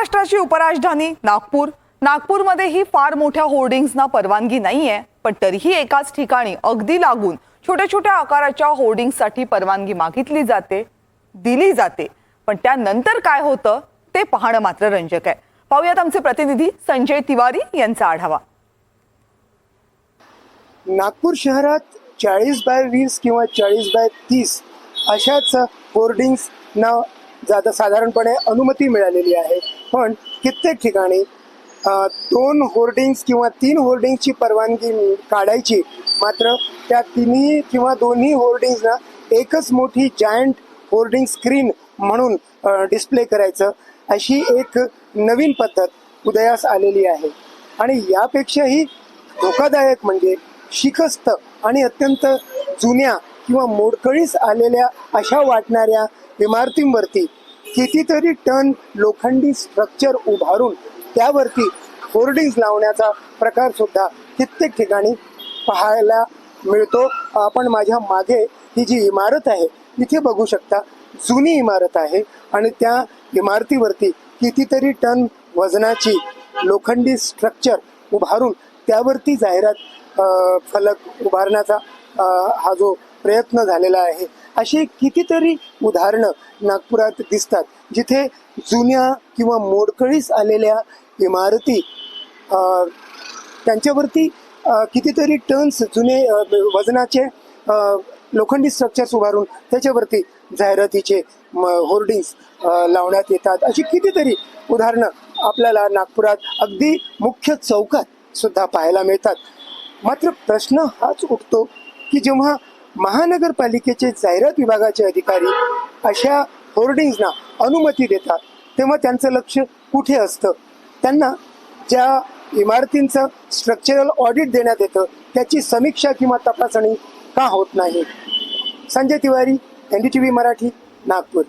महाराष्ट्राची उपराजधानी नागपूर. नागपूरमध्येही फार मोठ्या होर्डिंग्सना परवानगी नाहीये, पण तरीही एकाच ठिकाणी अगदी लागून छोट्या छोट्या आकाराच्या होर्डिंग्ससाठी परवानगी मागितली जाते, दिली जाते. पण त्यानंतर काय होतं ते पाहणं मात्र रंजक आहे. पाहूयात आमचे प्रतिनिधी संजय तिवारी यांचा आढावा. नागपूर शहरात 40x20 किंवा 40x30 अशाच होर्डिंग्सना साधारणपणे अनुमती मिळालेली आहे. पण कित्येक ठिकाणी 2 होर्डिंग्स किंवा 3 होर्डिंग्सची परवानगी काढायची, मात्र त्या तिन्ही किंवा दोन्ही होर्डिंग्सना एकच मोठी जायंट होर्डिंग स्क्रीन म्हणून डिस्प्ले करायचं, अशी एक नवीन पद्धत उदयास आलेली आहे. आणि यापेक्षाही धोकादायक म्हणजे शिकस्त आणि अत्यंत जुन्या किंवा मोडकळीस आलेल्या अशा वाटणाऱ्या इमारतींवरती कितीतरी टन लोखंडी स्ट्रक्चर उभारून त्यावरती होर्डिंग्स लावण्याचा प्रकार सुद्धा कित्येक ठिकाणी पाहायला मिळतो. आपण माझ्या मागे ही जी इमारत आहे इथे बघू शकता, जुनी इमारत आहे आणि त्या इमारतीवरती कितीतरी टन वजनाची लोखंडी स्ट्रक्चर उभारून त्यावरती जाहिरात फलक उभारण्याचा हा जो प्रयत्न झालेला आहे. अशी कितीतरी उदाहरणं नागपुरात दिसतात, जिथे जुन्या किंवा मोडकळीस आलेल्या इमारती त्यांच्यावरती कितीतरी टन्स जुने वजनाचे लोखंडी स्ट्रक्चर्स उभारून त्याच्यावरती जाहिरातीचे होर्डिंग्स लावण्यात येतात. अशी कितीतरी उदाहरणं आपल्याला नागपुरात अगदी मुख्य चौकात सुद्धा पाहायला मिळतात. मात्र प्रश्न हाच उठतो की जेव्हा महानगरपालिकेचे जाहिरात विभागाचे अधिकारी अशा होर्डिंग्सना अनुमती देतात, तेव्हा त्यांचं लक्ष कुठे असतं? त्यांना ज्या इमारतींचं स्ट्रक्चरल ऑडिट देण्यात येतं त्याची समीक्षा किंवा तपासणी का होत नाही? संजय तिवारी, NDTV मराठी, नागपूर.